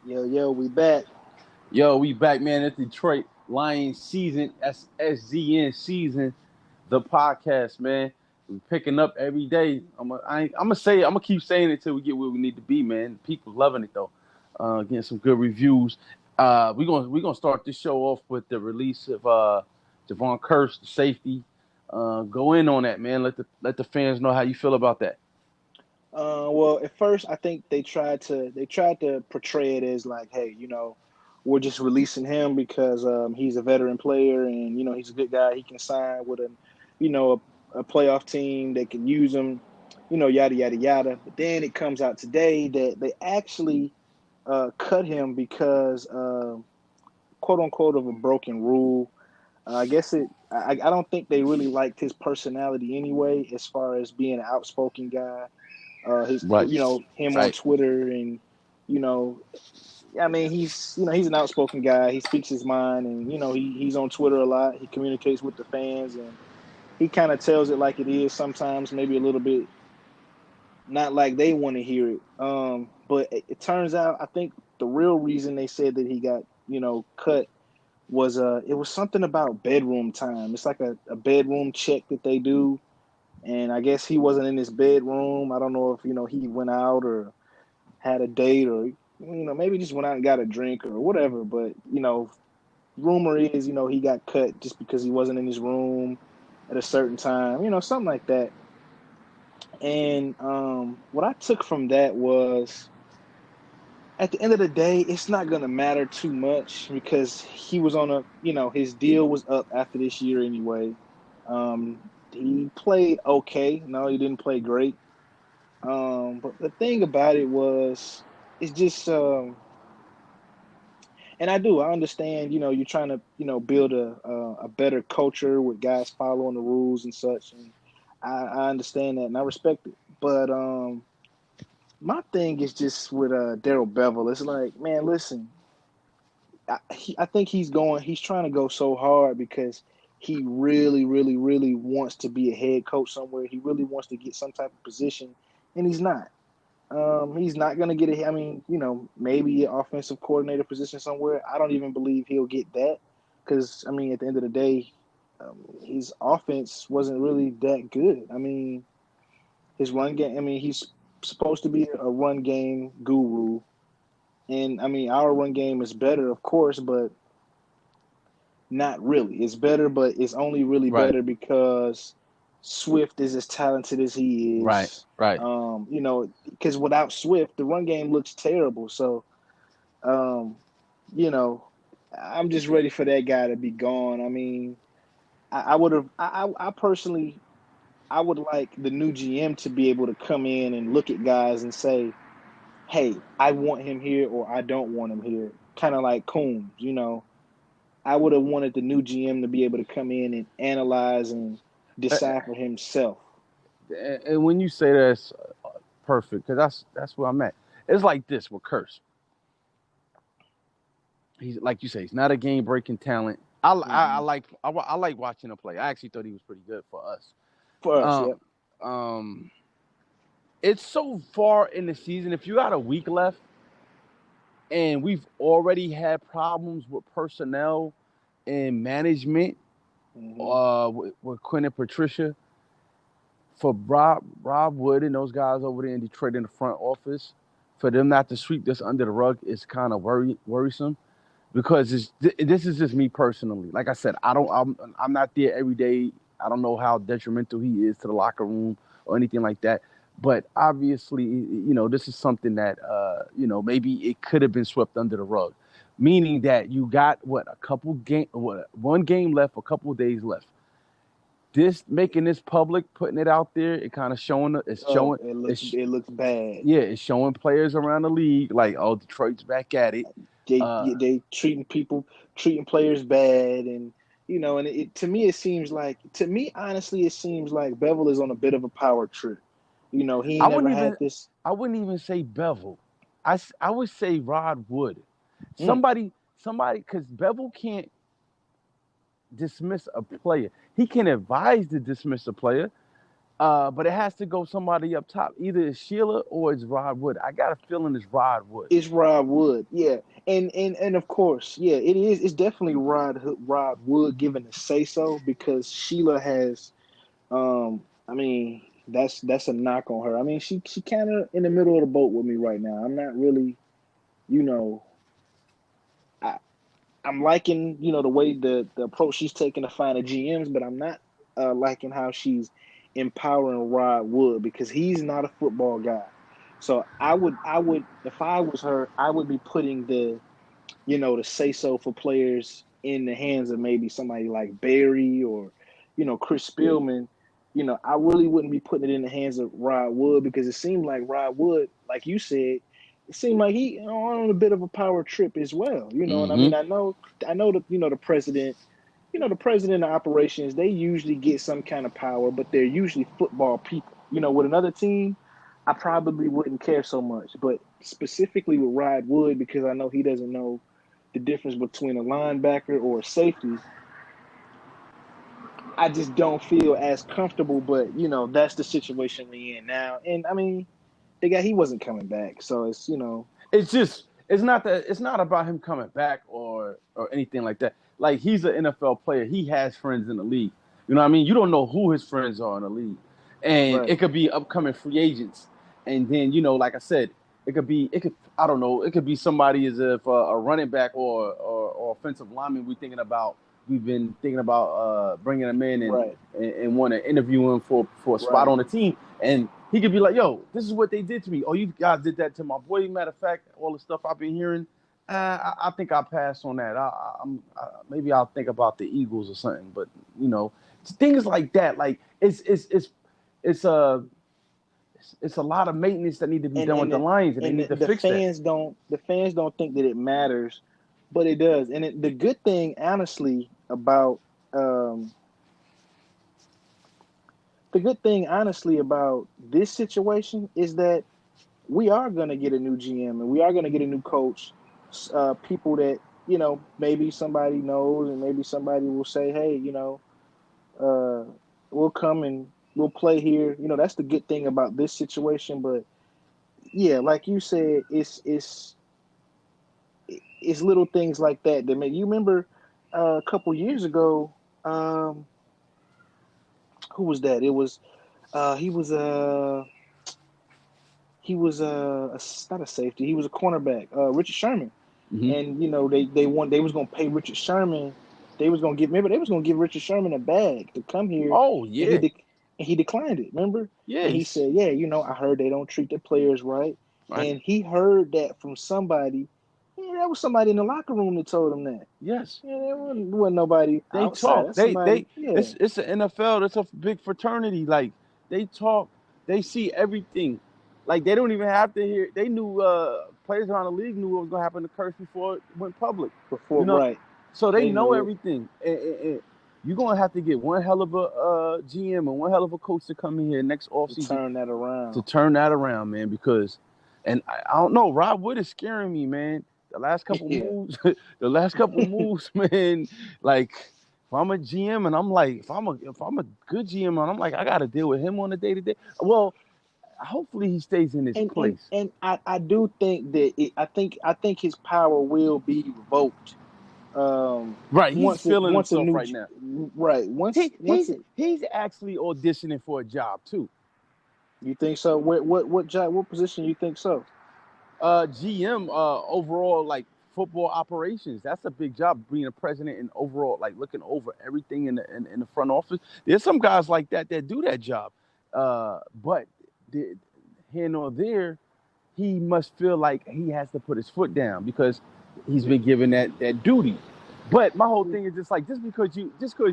Yo, we back. Yo, we back, man. It's Detroit Lions season, SZN season, the podcast, man. We picking up every day. I'm gonna keep saying it till we get where we need to be, man. People loving it though. Getting some good reviews. We're gonna start this show off with the release of Jayron Kearse, the safety. Go in on that, man. Let the fans know how you feel about that. Well, at first, I think they tried to portray it as like, hey, we're just releasing him because he's a veteran player and he's a good guy. He can sign with a playoff team. They can use him, yada yada yada. But then it comes out today that they actually cut him because quote unquote of a broken rule. I guess it. I don't think they really liked his personality anyway, as far as being an outspoken guy. Right, Him on right. Twitter, and you know, I mean, he's an outspoken guy. He speaks his mind, and he's on Twitter a lot. He communicates with the fans, and he kind of tells it like it is. Sometimes, maybe a little bit not like they want to hear it. But it turns out, I think the real reason they said that he got cut was it was something about bedroom time. It's like a bedroom check that they do, and I guess he wasn't in his bedroom. I don't know if he went out or had a date, or maybe just went out and got a drink or whatever. But rumor is he got cut just because he wasn't in his room at a certain time. Something like that. And what I took from that was, at the end of the day, it's not going to matter too much because he was on his deal was up after this year anyway. He played okay. No, he didn't play great. But the thing about it was, it's just, and I understand, you're trying to, build a better culture with guys following the rules and such. And I understand that and I respect it. But my thing is just with Darrell Bevel. It's like, man, listen, I think he's trying to go so hard because he really, really, really wants to be a head coach somewhere. He really wants to get some type of position, and he's not. He's not going to get it. I mean, maybe an offensive coordinator position somewhere. I don't even believe he'll get that because, I mean, at the end of the day, his offense wasn't really that good. I mean, his run game, I mean, he's supposed to be a run game guru. And, I mean, our run game is better, of course, but not really. It's better, but it's only really Right, better because Swift is as talented as he right, is. right. Because without Swift, the run game looks terrible. So, um, you know, I'm just ready for that guy to be gone. I mean, I would have, I personally, I would like the new GM to be able to come in and look at guys and say, hey, I want him here or I don't want him here. Kind of like Coombs. I would have wanted the new GM to be able to come in and analyze and decide for himself. And when you say that's perfect, because that's where I'm at. It's like this with Curse. He's like you say, he's not a game breaking talent. Mm-hmm. I like watching him play. I actually thought he was pretty good for us. For us, Um, yep. um, it's so far in the season. If you got a week left, and we've already had problems with personnel and management, Mm-hmm. with Quinn and Patricia, for Rob Wood and those guys over there in Detroit in the front office, for them not to sweep this under the rug is kind of worrisome because this is just me personally. Like I said, I'm not there every day. I don't know how detrimental he is to the locker room or anything like that. But obviously, this is something that maybe it could have been swept under the rug, meaning that you got one game left, a couple of days left. This making this public, putting it out there, it kind of Oh, it looks bad. it's showing players around the league like, oh, Detroit's back at it. They Uh, they treating players bad, and and to me honestly it seems like Bevel is on a bit of a power trip. He I ain't never wouldn't had even this. I wouldn't even say Bevel. I would say Rod Wood. Mm, Somebody, because Bevel can't dismiss a player. He can advise to dismiss a player, But it has to go somebody up top. Either it's Sheila or it's Rod Wood. I got a feeling it's Rod Wood. It's Rod Wood, yeah, and of course, yeah, it is. It's definitely Rod Wood giving the say so because Sheila has, I mean, that's a knock on her. I mean, she kind of in the middle of the boat with me right now. I'm not really, you know, I I'm liking the way the approach she's taking to find the GMs, but I'm not liking how she's empowering Rod Wood because he's not a football guy. So I would if I was her, I would be putting the say so for players in the hands of maybe somebody like Barry or Chris Spielman. I really wouldn't be putting it in the hands of Rod Wood because it seemed like Rod Wood, like you said, it seemed like he on a bit of a power trip as well. And I Mm-hmm. mean, I know the president, the president of operations, they usually get some kind of power, but they're usually football people. With another team, I probably wouldn't care so much, but specifically with Rod Wood because I know he doesn't know the difference between a linebacker or a safety. I just don't feel as comfortable, but that's the situation we're in now. And I mean, he wasn't coming back, so It's just it's not about him coming back or anything like that. Like he's an NFL player. He has friends in the league. You know what I mean? You don't know who his friends are in the league. And right, it could be upcoming free agents. And then, like I said, it could I don't know, it could be somebody as if a running back or offensive lineman we've been thinking about bringing him in right, and want to interview him for a spot right. on the team. And he could be like, yo, this is what they did to me. Oh, you guys did that to my boy. Matter of fact, all the stuff I've been hearing, I think I'll pass on that. Maybe I'll think about the Eagles or something. But things like that, like it's a it's a lot of maintenance that need to be and done with and the the, Lions, and they and need to the fix that. fans don't think that it matters, but it does. And the good thing, honestly, about this situation is that we are going to get a new GM and we are going to get a new coach. People that maybe somebody knows, and maybe somebody will say, "Hey, uh, we'll come and we'll play here." That's the good thing about this situation. But yeah, like you said, it's little things like that that make you remember a couple years ago. Who was that? It was he was not a safety. He was a cornerback, Richard Sherman. Hmm. And they was gonna pay Richard Sherman. They was gonna give Richard Sherman a bag to come here, Oh and yeah, he declined it. Remember? yeah, And he said, "Yeah, I heard they don't treat the players right." right. And he heard that from somebody. Yeah, that was somebody in the locker room that told him that. Yes. Yeah, there wasn't nobody They outside. talk. That's somebody. Yeah, It's an NFL. That's a big fraternity. Like they talk. They see everything. Like they don't even have to hear. They knew players around the league knew what was gonna happen to Curse before it went public. before You know, right, so they they know knew it everything. And you're gonna have to get one hell of a GM and one hell of a coach to come in here next to offseason turn that to around. turn that around, man. Because, and I don't know, Rob Wood is scaring me, man. The last couple Yeah. moves, the last couple moves, man. Like, if I'm a GM and I'm like, if I'm a good GM and I'm like, I got to deal with him on a day to day. Well, hopefully he stays in his and place. and I do think that I think his power will be revoked. Right, he's Once it feeling once a himself new right now. right once He once he's it he's actually auditioning for a job too. you think so? What job, what position you think so? GM, overall, like football operations. That's a big job, being a president and overall, like looking over everything in the front office. There's some guys like that do that job, but the, here nor there, he must feel like he has to put his foot down because he's been given that duty. But my whole thing is just like just because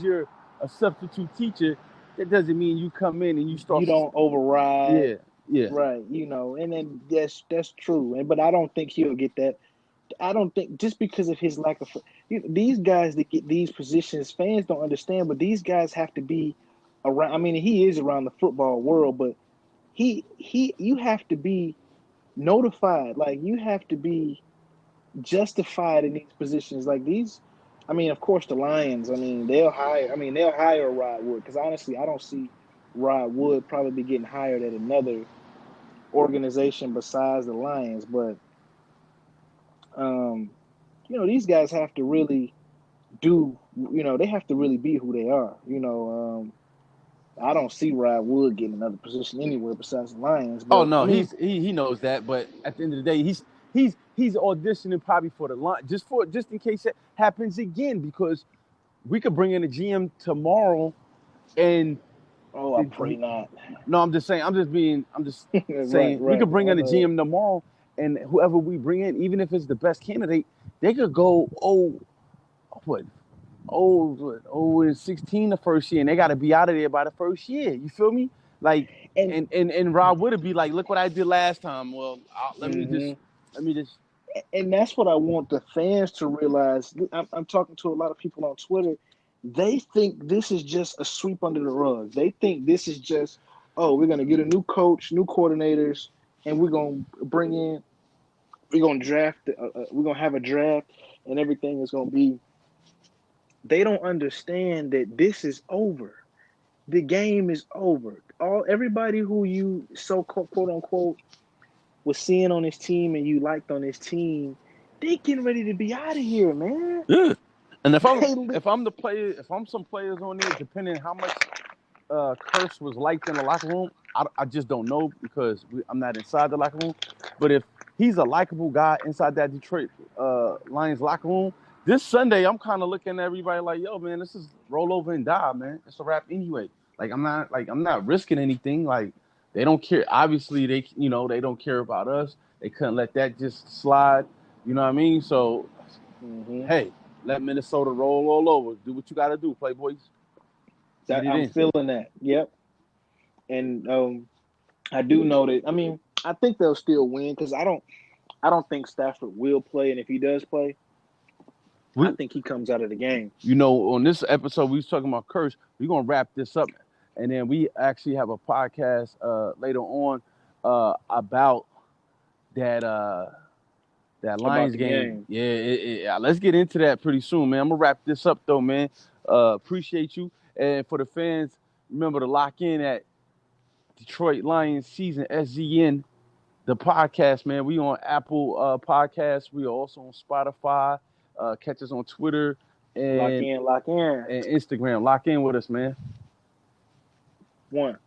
you're a substitute teacher, that doesn't mean you come in and you You start. don't override, Yeah, yeah. right? And then that's true. And but I don't think he'll get that. I don't think just because of his lack of these guys that get these positions, fans don't understand. But these guys have to be around. I mean, he is around the football world, but you have to be notified. Like you have to be justified in these positions. Like these, I mean, of course, the Lions. I mean, they'll hire. I mean, they'll hire Rod Wood because honestly, I don't see. Rod Wood probably be getting hired at another organization besides the Lions. But these guys have to really they have to really be who they are. I don't see Rod Wood getting another position anywhere besides the Lions. Oh But I no, mean, he knows that. But at the end of the day, he's auditioning probably for the line just in case it happens again, because we could bring in a GM tomorrow and I pray not. no, I'm just saying Right, saying we right. could bring I in a know. GM tomorrow, and whoever we bring in, even if it's the best candidate, they could go what 16 the first year, and they got to be out of there by the first year. You feel me? Like, And and Rob would be like, look what I did last time. Well, mhm. let me just. And that's what I want the fans to realize. I'm talking to a lot of people on Twitter. They think this is just a sweep under the rug. They think this is just, oh, we're going to get a new coach, new coordinators, and we're going to we're going to draft, we're going to have a draft, and everything is going to be. They don't understand that this is over. The game is over. Everybody who you so quote unquote was seeing on this team and you liked on this team, they getting ready to be out of here, man. Yeah. And if I'm They, if I'm the player, if I'm some players on there, depending how much Kearse was liked in the locker room, I just don't know, because I'm not inside the locker room. But if he's a likable guy inside that Detroit Lions locker room, this Sunday I'm kind of looking at everybody like, yo, man, this is roll over and die, man. It's a wrap anyway. I'm not risking anything. Like, they don't care. Obviously, they don't care about us. They couldn't let that just slide. You know what I mean? So, hey, let Minnesota roll all over. Do what you got to do, Playboys. Get it I'm in. feeling that. Yep. And I do know that. I mean, I think they'll still win because I don't think Stafford will play, and if he does play, I We, think he comes out of the game. on this episode, we was talking about Kearse. We're going to wrap this up. And then we actually have a podcast later on about that About Lions the game. game. Yeah, let's get into that pretty soon, man. I'm going to wrap this up, though, man. Appreciate you. And for the fans, remember to lock in at Detroit Lions Season SZN, the podcast, man. We on Apple Podcasts. We are also on Spotify. Catch us on Twitter Lock and in, lock in. Instagram. Lock in with us, man. One.